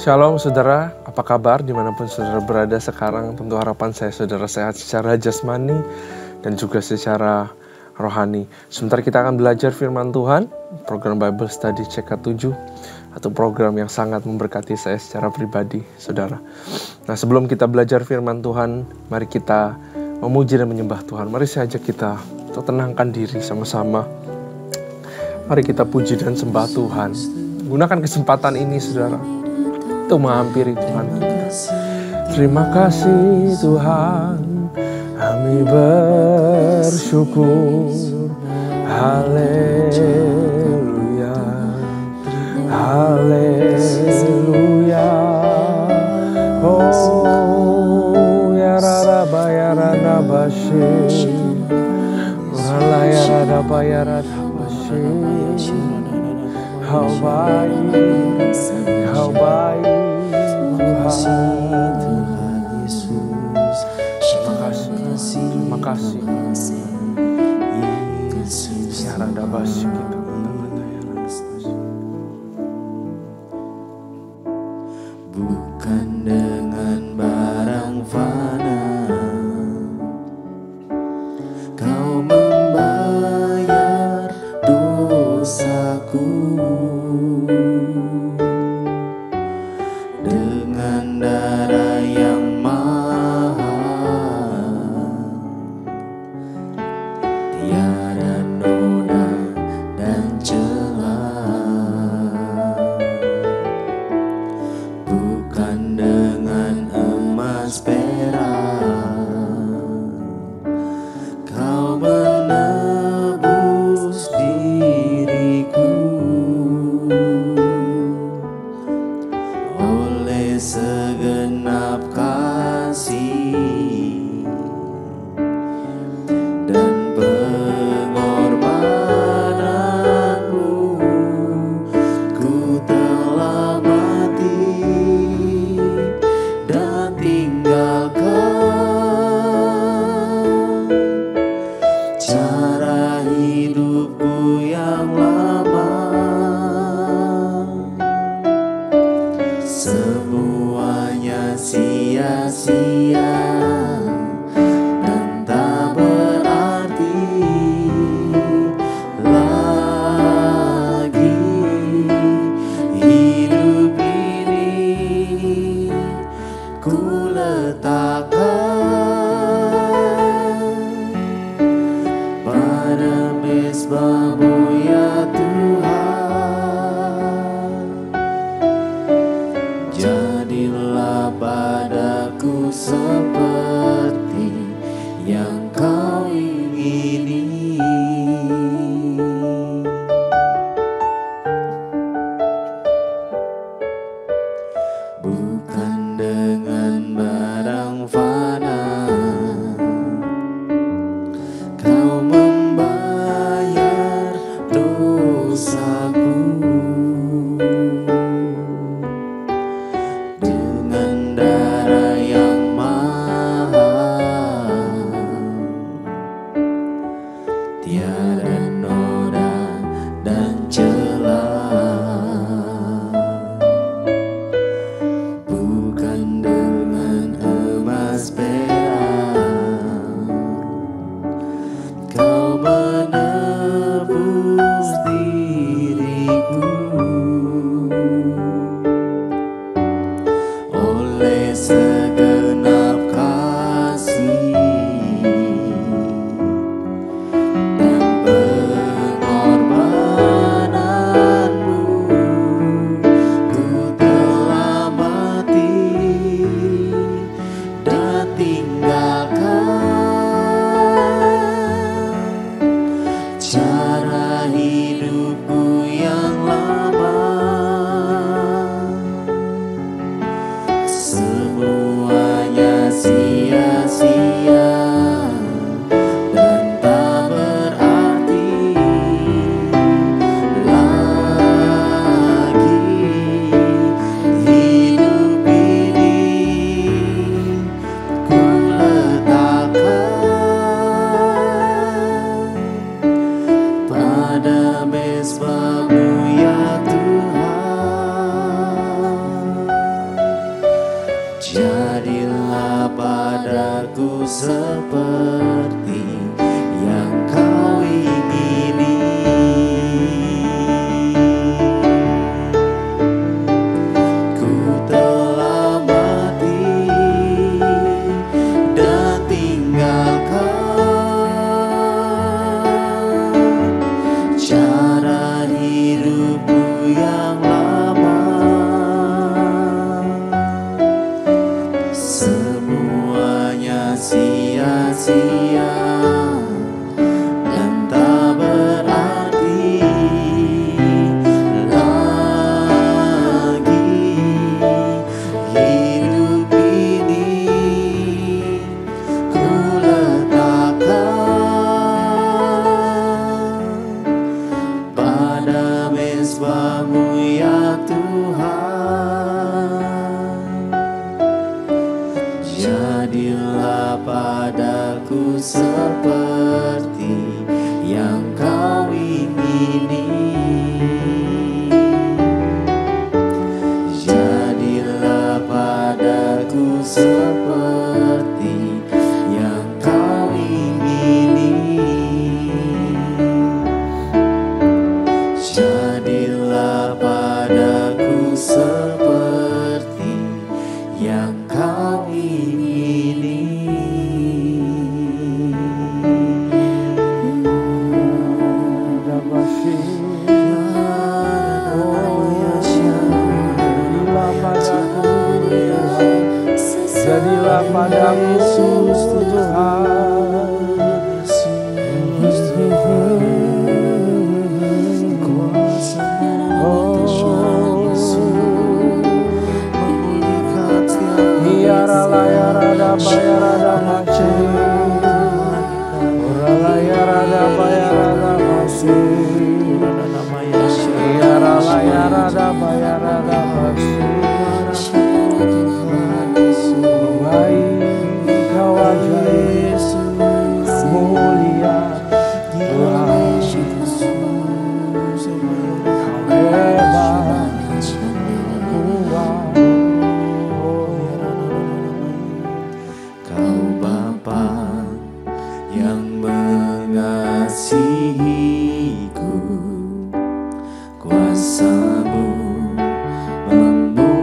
Shalom saudara, apa kabar dimanapun saudara berada sekarang? Tentu harapan saya saudara sehat secara jasmani dan juga secara rohani. Sebentar kita akan belajar firman Tuhan, program Bible Study CK7, atau program yang sangat memberkati saya secara pribadi, saudara. Nah, sebelum kita belajar firman Tuhan, mari kita memuji dan menyembah Tuhan. Mari saya ajak kita untuk tenangkan diri sama-sama. Mari kita puji dan sembah Tuhan. Gunakan kesempatan ini, saudara, untuk menghampiri Tuhan kita. Terima kasih Tuhan, kami bersyukur. Haleluya, haleluya. Oh ya raba ya rana bashi, urala ya rada ya rada bashi. Kau baik, kau baik. Tuhan Yesus, terima kasih, Yesus, ya rada basi kita bukan dengan barang fana kau membayar dosaku. Dengan darah yang mahal, tiada noda dan celah. Bukan dengan emas perak kau menebus diriku. Oleh segenap kasih dan pengorbananmu, ku telah mati dan tinggalkan cara hidupku yang lama. Semuanya sia-sia dan tak berarti lagi. Hidup ini ku letakkan pada mezbah-Mu ya Tuhan. Jadilah padaku seperti yang Kau ingini. Bukan dengan barang fana Kau membayar dosaku. Dengan darah yang mahal, tiada noda dan celah. Bukan dengan emas perak kau menebus diriku. Oleh segenap kasih dan pengorbananmu, ku telah mati dan tinggalkan cara hidupku yang lama. Semua seperti yang Kau ingini. Ku telah mati dan tinggalkan cara hidupku yang lama. Semuanya sia-sia dan tak berarti lagi. Hidup ini ku letakkan pada mezbah-Mu ya Tuhan. Jadilah padaku seperti yang Kau ingini. Jadilah padaku seperti yang Kau ingini. Jadilah padaku seperti yang Kau ingini. Jadilah padaku Tuhan. Kau ajaib, mulia Tuhan. Kau hebat, kuat. Kau Bapa yang mengasihiku, kuasa-Mu membuat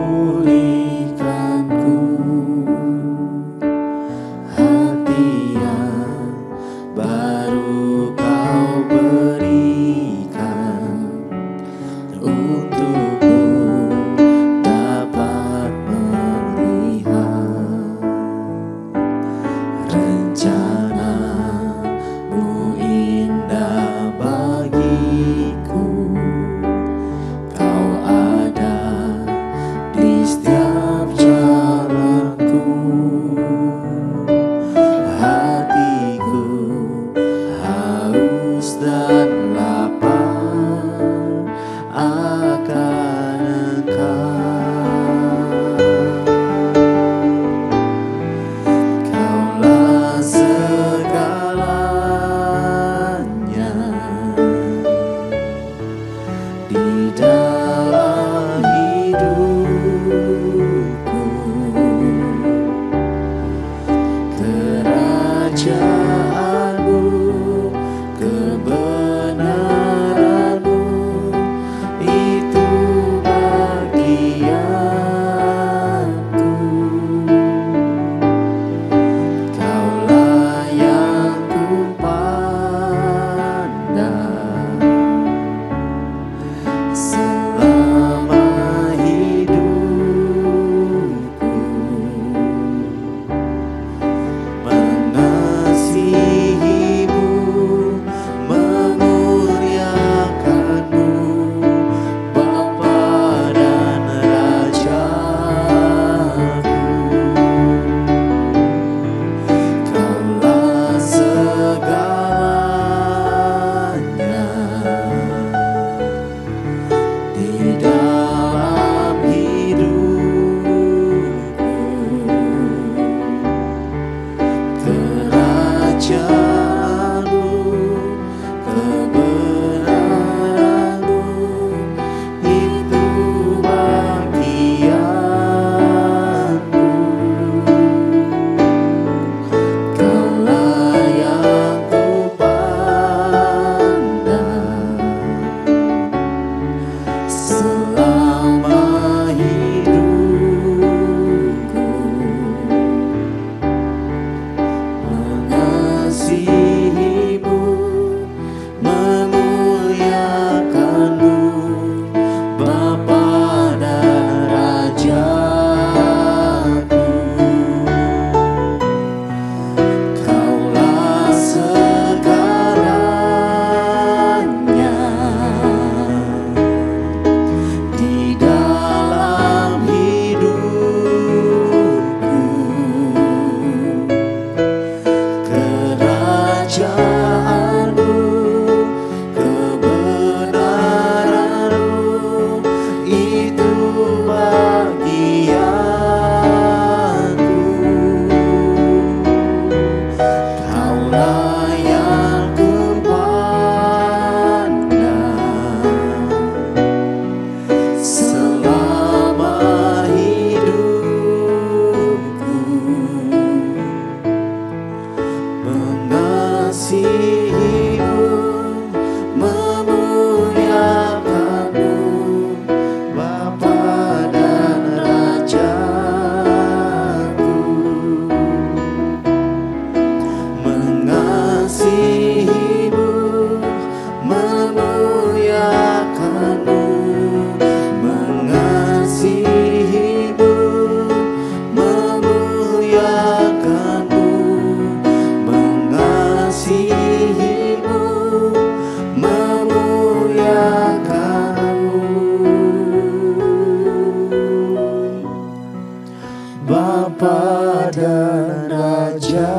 sempadan Rajaku.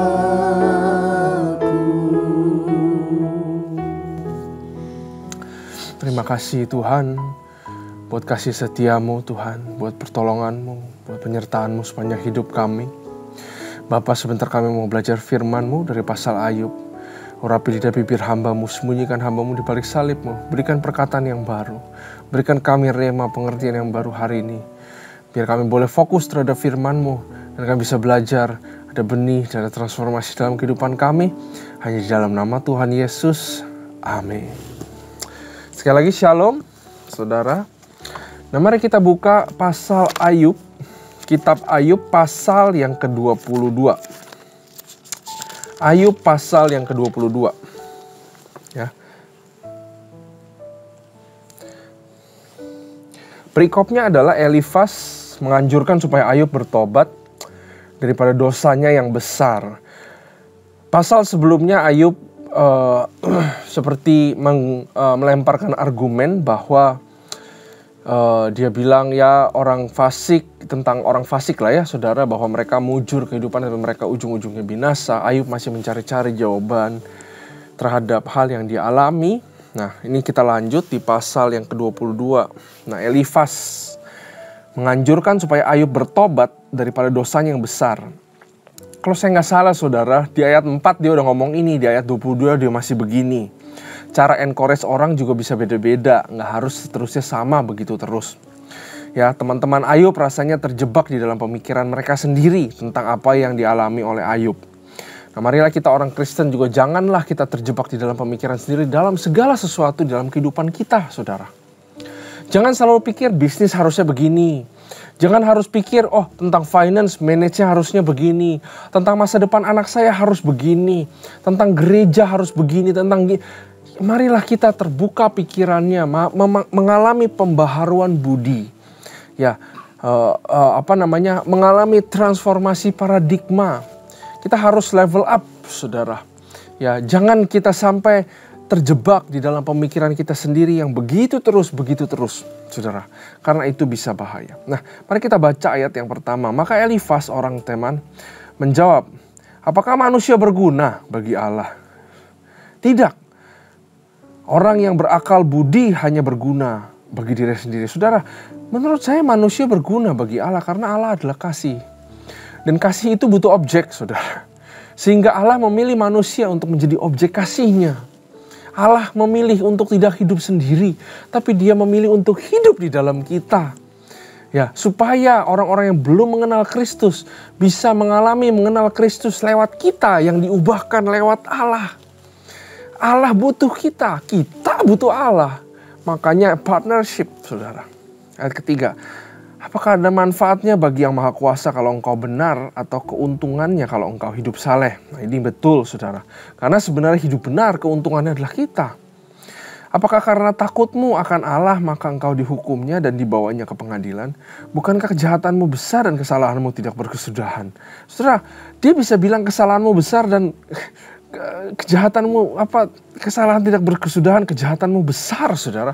Terima kasih Tuhan buat kasih setiamu Tuhan, buat pertolonganmu, buat penyertaanmu sepanjang hidup kami. Bapa, sebentar kami mau belajar firman-Mu dari pasal Ayub. Urapi lidah bibir hamba-Mu, sembunyikan hamba-Mu di balik salib-Mu. Berikan perkataan yang baru, berikan kami rema pengertian yang baru hari ini. Biar kami boleh fokus terhadap firman-Mu dan kami bisa belajar, ada benih dan ada transformasi dalam kehidupan kami. Hanya di dalam nama Tuhan Yesus, amin. Sekali lagi shalom saudara. Nah, mari kita buka pasal Ayub, kitab Ayub pasal yang ke-22. Ayub pasal yang ke-22. Ya. Perikopnya adalah Elifas menganjurkan supaya Ayub bertobat daripada dosanya yang besar. Pasal sebelumnya Ayub seperti melemparkan argumen bahwa dia bilang ya orang fasik, tentang orang fasik lah ya saudara, bahwa mereka mujur kehidupan tapi mereka ujung-ujungnya binasa. Ayub masih mencari-cari jawaban terhadap hal yang dia alami. Nah, ini kita lanjut di pasal yang ke-22. Nah, Elifas menganjurkan supaya Ayub bertobat daripada dosanya yang besar. Kalau saya nggak salah saudara, di ayat 4 dia udah ngomong ini, di ayat 22 dia masih begini. Cara encourage orang juga bisa beda-beda, nggak harus seterusnya sama begitu terus. Ya, teman-teman Ayub rasanya terjebak di dalam pemikiran mereka sendiri tentang apa yang dialami oleh Ayub. Nah, marilah kita orang Kristen juga janganlah kita terjebak di dalam pemikiran sendiri dalam segala sesuatu dalam kehidupan kita, saudara. Jangan selalu pikir bisnis harusnya begini. Jangan harus pikir, oh tentang finance, manage-nya harusnya begini. Tentang masa depan anak saya harus begini. Tentang gereja harus begini. Marilah kita terbuka pikirannya, mengalami pembaharuan budi. Ya, mengalami transformasi paradigma. Kita harus level up, saudara. Ya, jangan kita sampai terjebak di dalam pemikiran kita sendiri yang begitu terus, saudara. Karena itu bisa bahaya. Nah, mari kita baca ayat yang pertama. Maka Elifas orang Teman menjawab, apakah manusia berguna bagi Allah? Tidak. Orang yang berakal budi hanya berguna bagi diri sendiri. Saudara, menurut saya manusia berguna bagi Allah karena Allah adalah kasih. Dan kasih itu butuh objek, saudara. Sehingga Allah memilih manusia untuk menjadi objek kasihnya. Allah memilih untuk tidak hidup sendiri, tapi dia memilih untuk hidup di dalam kita. Ya, supaya orang-orang yang belum mengenal Kristus bisa mengenal Kristus lewat kita yang diubahkan lewat Allah. Allah butuh kita butuh Allah. Makanya partnership, saudara. Ayat ketiga, apakah ada manfaatnya bagi yang maha kuasa kalau engkau benar atau keuntungannya kalau engkau hidup saleh? Nah, ini betul, saudara. Karena sebenarnya hidup benar keuntungannya adalah kita. Apakah karena takutmu akan Allah maka engkau dihukumnya dan dibawanya ke pengadilan? Bukankah kejahatanmu besar dan kesalahanmu tidak berkesudahan? Saudara, dia bisa bilang kesalahanmu besar dan kejahatanmu kesalahan tidak berkesudahan, kejahatanmu besar, saudara.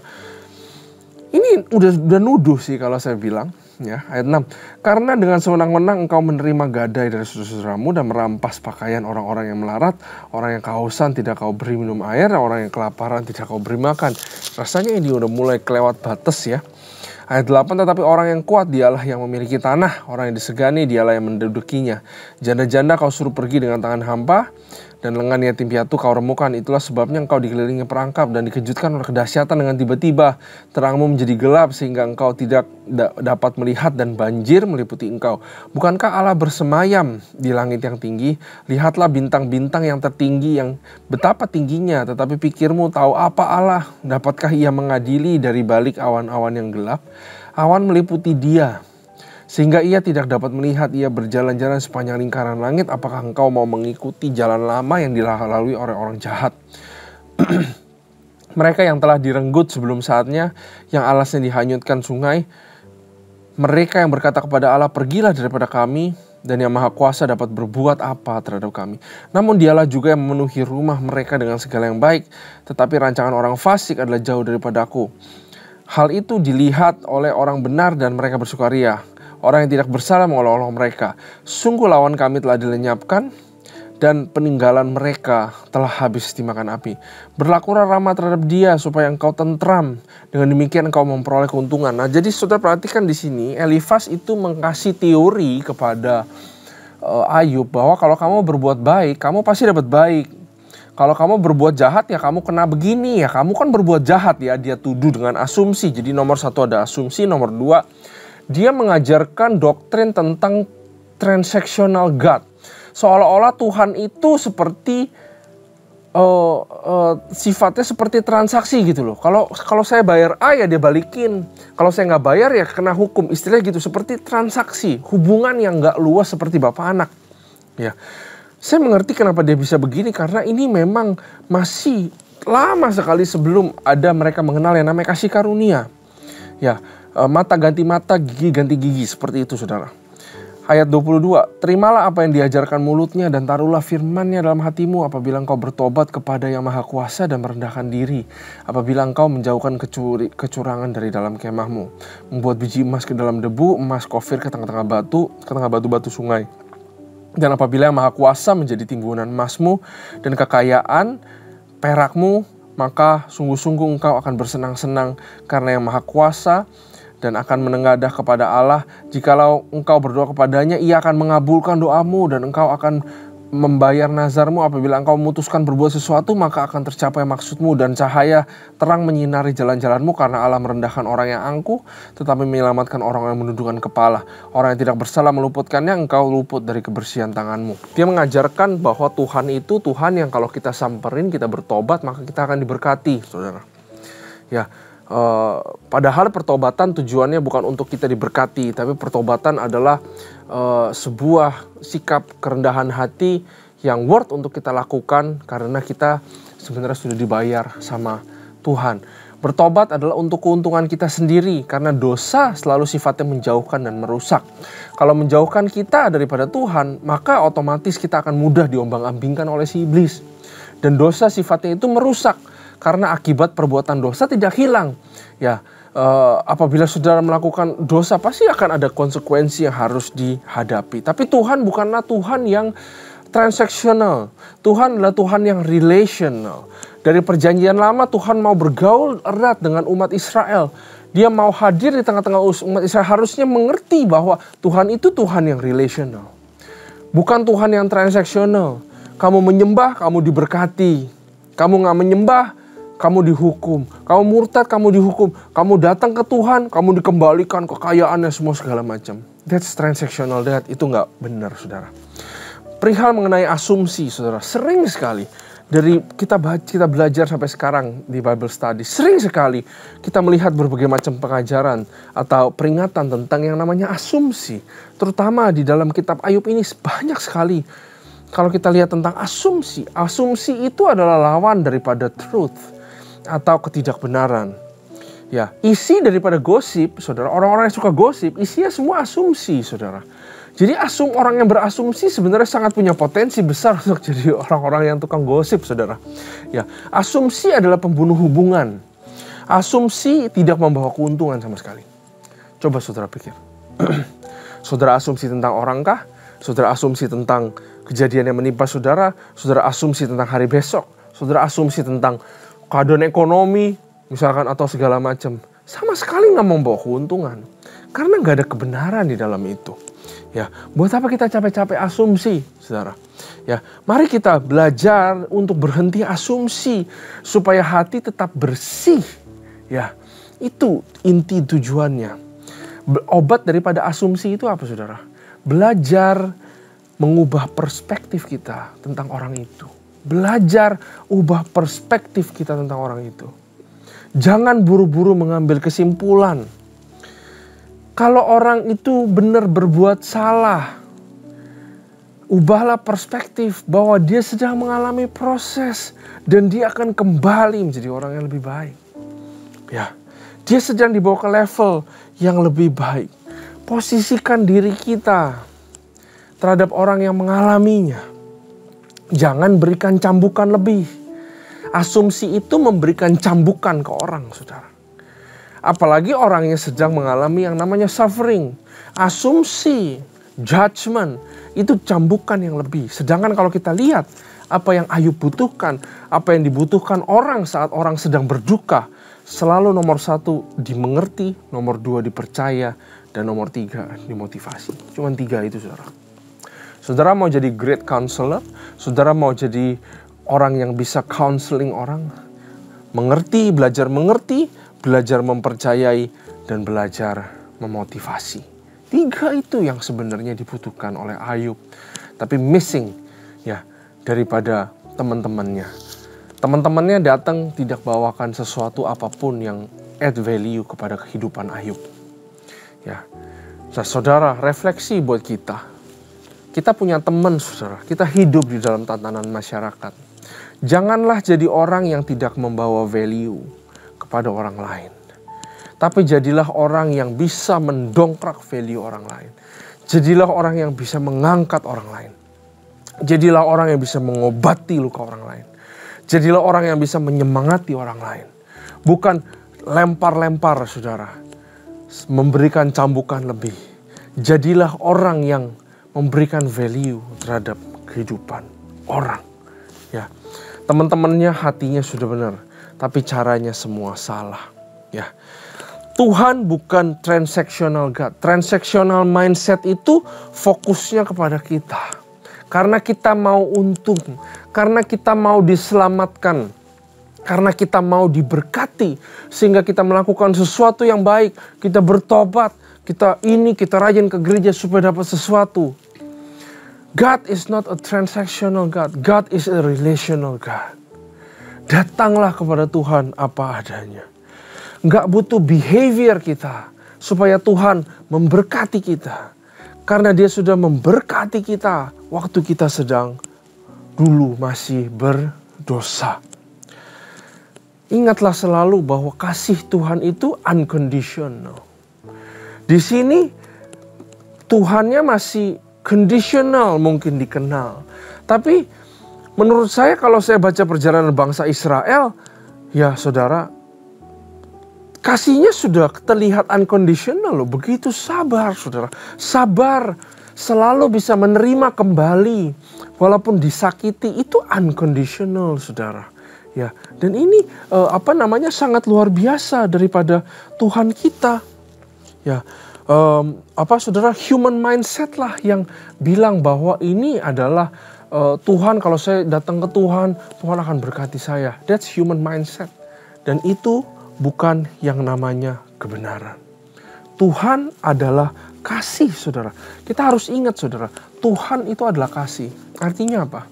Ini udah nuduh sih kalau saya bilang. Ya, ayat 6. Karena dengan sewenang-wenang engkau menerima gadai dari saudara-saudaramu dan merampas pakaian orang-orang yang melarat, orang yang kehausan tidak kau beri minum air, orang yang kelaparan tidak kau beri makan. Rasanya ini udah mulai kelewat batas ya. Ayat 8, tetapi orang yang kuat dialah yang memiliki tanah, orang yang disegani dialah yang mendudukinya. Janda-janda kau suruh pergi dengan tangan hampa, dan lengan yatim piatu kau remukan. Itulah sebabnya engkau dikelilingi perangkap dan dikejutkan oleh kedahsyatan dengan tiba-tiba. Terangmu menjadi gelap sehingga engkau tidak dapat melihat dan banjir meliputi engkau. Bukankah Allah bersemayam di langit yang tinggi? Lihatlah bintang-bintang yang tertinggi yang betapa tingginya. Tetapi pikirmu tahu apa Allah? Dapatkah ia mengadili dari balik awan-awan yang gelap? Awan meliputi dia sehingga ia tidak dapat melihat. Ia berjalan-jalan sepanjang lingkaran langit. Apakah engkau mau mengikuti jalan lama yang dilalui oleh orang jahat? Mereka yang telah direnggut sebelum saatnya, yang alasnya dihanyutkan sungai. Mereka yang berkata kepada Allah, pergilah daripada kami, dan yang maha kuasa dapat berbuat apa terhadap kami. Namun dialah juga yang memenuhi rumah mereka dengan segala yang baik. Tetapi rancangan orang fasik adalah jauh daripada aku. Hal itu dilihat oleh orang benar dan mereka bersukaria. Orang yang tidak bersalah mengolok-olok mereka. Sungguh lawan kami telah dilenyapkan, dan peninggalan mereka telah habis dimakan api. Berlakulah ramah terhadap dia supaya engkau tentram. Dengan demikian engkau memperoleh keuntungan. Nah, jadi saudara perhatikan di sini Elifas itu mengasih teori kepada Ayub bahwa kalau kamu berbuat baik, kamu pasti dapat baik. Kalau kamu berbuat jahat ya kamu kena begini ya. Kamu kan berbuat jahat ya. Dia tuduh dengan asumsi. Jadi nomor satu ada asumsi. Nomor dua, dia mengajarkan doktrin tentang transactional God. Seolah-olah Tuhan itu seperti sifatnya seperti transaksi gitu loh. Kalau saya bayar A ya dia balikin. Kalau saya nggak bayar ya kena hukum. Istilahnya gitu, seperti transaksi. Hubungan yang nggak luas seperti bapak anak. Ya, saya mengerti kenapa dia bisa begini karena ini memang masih lama sekali sebelum ada mereka mengenal yang namanya kasih karunia. Ya, mata ganti mata, gigi ganti gigi, seperti itu saudara. Ayat 22, terimalah apa yang diajarkan mulutnya dan taruhlah firmannya dalam hatimu apabila engkau bertobat kepada yang maha kuasa dan merendahkan diri. Apabila engkau menjauhkan kecurangan dari dalam kemahmu. Membuat biji emas ke dalam debu, emas kofir ke tengah-tengah batu-batu sungai. Dan apabila yang maha kuasa menjadi timbunan emasmu dan kekayaan perakmu, maka sungguh-sungguh engkau akan bersenang-senang karena yang maha kuasa dan akan menengadah kepada Allah. Jikalau engkau berdoa kepadanya, ia akan mengabulkan doamu dan engkau akan membayar nazarmu. Apabila engkau memutuskan berbuat sesuatu, maka akan tercapai maksudmu dan cahaya terang menyinari jalan-jalanmu karena Allah merendahkan orang yang angkuh tetapi menyelamatkan orang yang menundukkan kepala. Orang yang tidak bersalah meluputkannya, engkau luput dari kebersihan tanganmu. Dia mengajarkan bahwa Tuhan itu Tuhan yang kalau kita samperin, kita bertobat, maka kita akan diberkati, saudara. Ya. Padahal pertobatan tujuannya bukan untuk kita diberkati, tapi pertobatan adalah sebuah sikap kerendahan hati yang worth untuk kita lakukan karena kita sebenarnya sudah dibayar sama Tuhan. Bertobat adalah untuk keuntungan kita sendiri karena dosa selalu sifatnya menjauhkan dan merusak. Kalau menjauhkan kita daripada Tuhan, maka otomatis kita akan mudah diombang-ambingkan oleh si iblis. Dan dosa sifatnya itu merusak. Karena akibat perbuatan dosa tidak hilang. Ya, apabila saudara melakukan dosa pasti akan ada konsekuensi yang harus dihadapi. Tapi Tuhan bukanlah Tuhan yang transaksional. Tuhan adalah Tuhan yang relational. Dari perjanjian lama Tuhan mau bergaul erat dengan umat Israel. Dia mau hadir di tengah-tengah umat Israel. Harusnya mengerti bahwa Tuhan itu Tuhan yang relational. Bukan Tuhan yang transaksional. Kamu menyembah, kamu diberkati. Kamu nggak menyembah, kamu dihukum. Kamu murtad, kamu dihukum. Kamu datang ke Tuhan, kamu dikembalikan kekayaannya semua segala macam. That's transactional, itu nggak benar, saudara. Perihal mengenai asumsi, saudara, sering sekali dari kita belajar sampai sekarang di Bible Study, sering sekali kita melihat berbagai macam pengajaran atau peringatan tentang yang namanya asumsi. Terutama di dalam kitab Ayub ini banyak sekali. Kalau kita lihat tentang asumsi itu adalah lawan daripada truth atau ketidakbenaran. Ya, isi daripada gosip, saudara, orang-orang yang suka gosip, isinya semua asumsi, saudara. Jadi orang yang berasumsi sebenarnya sangat punya potensi besar untuk jadi orang-orang yang tukang gosip, saudara. Ya, asumsi adalah pembunuh hubungan. Asumsi tidak membawa keuntungan sama sekali. Coba saudara pikir. Saudara asumsi tentang orangkah? Saudara asumsi tentang kejadian yang menimpa saudara? Saudara asumsi tentang hari besok? Saudara asumsi tentang keadaan ekonomi misalkan atau segala macam, sama sekali nggak membawa keuntungan karena nggak ada kebenaran di dalam itu. Ya, buat apa kita capek-capek asumsi, saudara? Ya, mari kita belajar untuk berhenti asumsi supaya hati tetap bersih. Ya, itu inti tujuannya. Obat daripada asumsi itu apa, saudara? Belajar mengubah perspektif kita tentang orang itu. Belajar ubah perspektif kita tentang orang itu. Jangan buru-buru mengambil kesimpulan. Kalau orang itu benar berbuat salah, ubahlah perspektif bahwa dia sedang mengalami proses dan dia akan kembali menjadi orang yang lebih baik. Ya, dia sedang dibawa ke level yang lebih baik. Posisikan diri kita terhadap orang yang mengalaminya. Jangan berikan cambukan lebih. Asumsi itu memberikan cambukan ke orang, saudara. Apalagi orang yang sedang mengalami yang namanya suffering. Asumsi, judgment, itu cambukan yang lebih. Sedangkan kalau kita lihat apa yang Ayub butuhkan, apa yang dibutuhkan orang saat orang sedang berduka, selalu nomor 1 dimengerti, nomor 2 dipercaya, dan nomor 3 dimotivasi. Cuman 3 itu, saudara. Saudara mau jadi great counselor, saudara mau jadi orang yang bisa counseling orang, mengerti, belajar mempercayai, dan belajar memotivasi. 3 itu yang sebenarnya dibutuhkan oleh Ayub. Tapi missing ya daripada teman-temannya. Teman-temannya datang tidak bawakan sesuatu apapun yang add value kepada kehidupan Ayub. Ya. Nah, saudara, refleksi buat kita. Kita punya teman, saudara. Kita hidup di dalam tatanan masyarakat. Janganlah jadi orang yang tidak membawa value kepada orang lain. Tapi jadilah orang yang bisa mendongkrak value orang lain. Jadilah orang yang bisa mengangkat orang lain. Jadilah orang yang bisa mengobati luka orang lain. Jadilah orang yang bisa menyemangati orang lain. Bukan lempar-lempar, saudara. Memberikan cambukan lebih. Jadilah orang yang memberikan value terhadap kehidupan orang. Ya, teman-temannya hatinya sudah benar, tapi caranya semua salah. Ya, Tuhan bukan transactional God. Transactional mindset itu fokusnya kepada kita. Karena kita mau untung, karena kita mau diselamatkan, karena kita mau diberkati, sehingga kita melakukan sesuatu yang baik, kita bertobat, kita rajin ke gereja supaya dapat sesuatu. God is not a transactional God. God is a relational God. Datanglah kepada Tuhan apa adanya. Nggak butuh behavior kita supaya Tuhan memberkati kita. Karena Dia sudah memberkati kita waktu kita sedang dulu masih berdosa. Ingatlah selalu bahwa kasih Tuhan itu unconditional. Di sini Tuhannya masih conditional mungkin dikenal. Tapi menurut saya kalau saya baca perjalanan bangsa Israel, ya saudara, kasihnya sudah terlihat unconditional loh. Begitu sabar, saudara. Sabar, selalu bisa menerima kembali. Walaupun disakiti, itu unconditional, saudara. Ya, dan ini sangat luar biasa daripada Tuhan kita. Ya, saudara, human mindset lah yang bilang bahwa ini adalah Tuhan, kalau saya datang ke Tuhan, Tuhan akan berkati saya. That's human mindset. Dan itu bukan yang namanya kebenaran. Tuhan adalah kasih, saudara. Kita harus ingat, saudara, Tuhan itu adalah kasih. Artinya apa?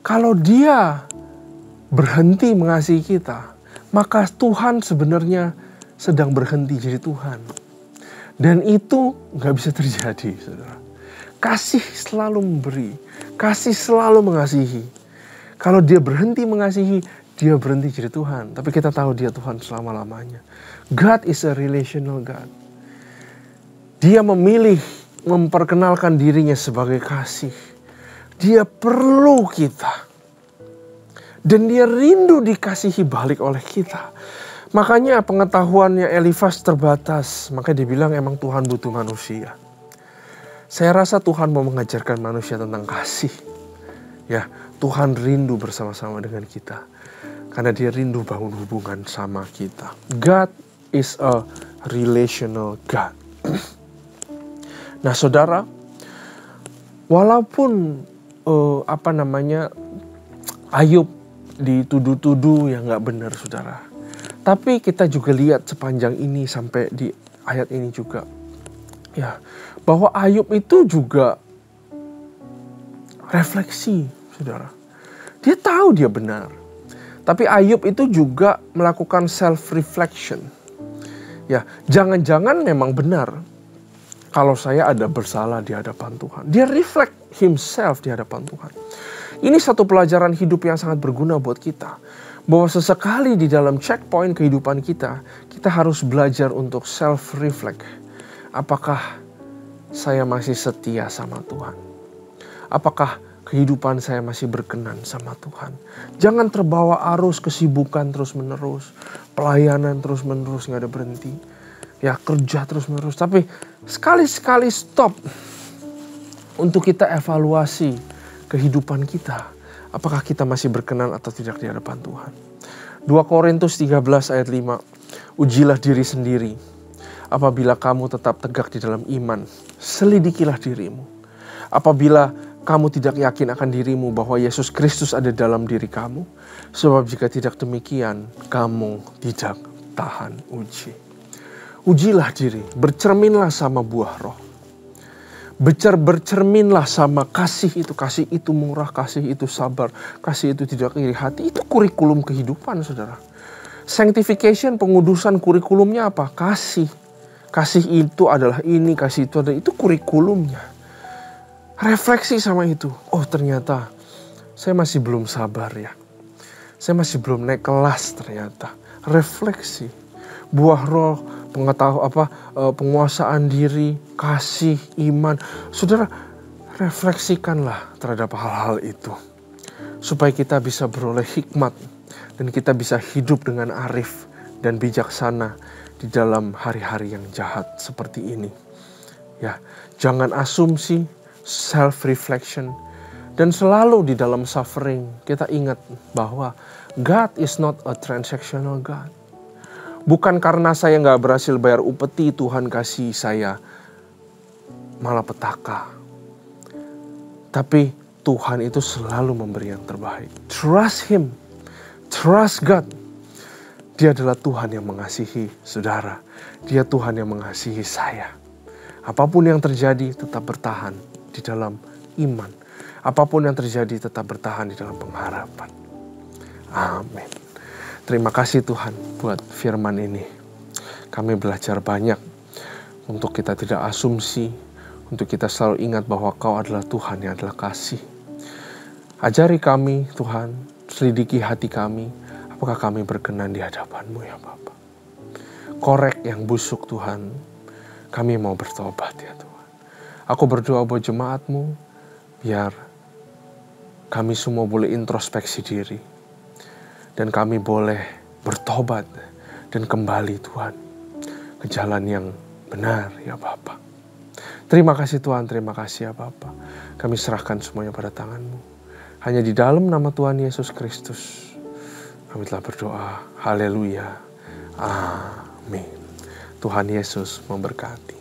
Kalau Dia berhenti mengasihi kita, maka Tuhan sebenarnya sedang berhenti jadi Tuhan. Dan itu gak bisa terjadi, saudara. Kasih selalu memberi, kasih selalu mengasihi. Kalau Dia berhenti mengasihi, Dia berhenti jadi Tuhan. Tapi kita tahu Dia Tuhan selama-lamanya. God is a relational God. Dia memilih memperkenalkan dirinya sebagai kasih. Dia perlu kita. Dan Dia rindu dikasihi balik oleh kita. Makanya pengetahuannya Elifas terbatas. Makanya dia bilang emang Tuhan butuh manusia. Saya rasa Tuhan mau mengajarkan manusia tentang kasih. Ya, Tuhan rindu bersama-sama dengan kita. Karena Dia rindu bangun hubungan sama kita. God is a relational God. Nah, saudara, walaupun Ayub dituduh-tuduh yang gak benar, saudara. Tapi kita juga lihat sepanjang ini sampai di ayat ini juga. Ya, bahwa Ayub itu juga refleksi, saudara. Dia tahu dia benar. Tapi Ayub itu juga melakukan self-reflection. Ya, jangan-jangan memang benar kalau saya ada bersalah di hadapan Tuhan. Dia reflect himself di hadapan Tuhan. Ini satu pelajaran hidup yang sangat berguna buat kita. Bahwa sesekali di dalam checkpoint kehidupan kita, kita harus belajar untuk self-reflect. Apakah saya masih setia sama Tuhan? Apakah kehidupan saya masih berkenan sama Tuhan. Jangan terbawa arus kesibukan terus menerus, pelayanan terus menerus gak ada berhenti. Ya kerja terus menerus, tapi sekali-sekali stop untuk kita evaluasi kehidupan kita. Apakah kita masih berkenan atau tidak di hadapan Tuhan. 2 Korintus 13 ayat 5. Ujilah diri sendiri. Apabila kamu tetap tegak di dalam iman, selidikilah dirimu. Apabila kamu tidak yakin akan dirimu bahwa Yesus Kristus ada dalam diri kamu. Sebab jika tidak demikian, kamu tidak tahan uji. Ujilah diri, bercerminlah sama buah roh. Bercerminlah sama kasih itu murah, kasih itu sabar, kasih itu tidak iri hati. Itu kurikulum kehidupan, saudara. Sanctification, pengudusan, kurikulumnya apa? Kasih. Kasih itu adalah ini, kasih itu adalah itu kurikulumnya. Refleksi sama itu. Oh ternyata saya masih belum sabar ya. Saya masih belum naik kelas ternyata. Refleksi. Buah roh, penguasaan diri, kasih, iman. Saudara, refleksikanlah terhadap hal-hal itu. Supaya kita bisa beroleh hikmat. Dan kita bisa hidup dengan arif dan bijaksana di dalam hari-hari yang jahat seperti ini. Ya, jangan asumsi, self-reflection. Dan selalu di dalam suffering, kita ingat bahwa God is not a transactional God. Bukan karena saya gak berhasil bayar upeti, Tuhan kasih saya malapetaka. Tapi Tuhan itu selalu memberi yang terbaik. Trust Him. Trust God. Dia adalah Tuhan yang mengasihi saudara. Dia Tuhan yang mengasihi saya. Apapun yang terjadi tetap bertahan di dalam iman. Apapun yang terjadi tetap bertahan di dalam pengharapan. Amin. Terima kasih Tuhan buat firman ini. Kami belajar banyak untuk kita tidak asumsi, untuk kita selalu ingat bahwa Kau adalah Tuhan yang adalah kasih. Ajari kami Tuhan, selidiki hati kami, apakah kami berkenan di hadapan-Mu ya Bapa. Korek yang busuk Tuhan, kami mau bertobat ya Tuhan. Aku berdoa buat jemaat-Mu, biar kami semua boleh introspeksi diri. Dan kami boleh bertobat dan kembali Tuhan ke jalan yang benar ya Bapa. Terima kasih Tuhan, terima kasih ya Bapa. Kami serahkan semuanya pada tangan-Mu. Hanya di dalam nama Tuhan Yesus Kristus kami telah berdoa. Haleluya. Amin. Tuhan Yesus memberkati.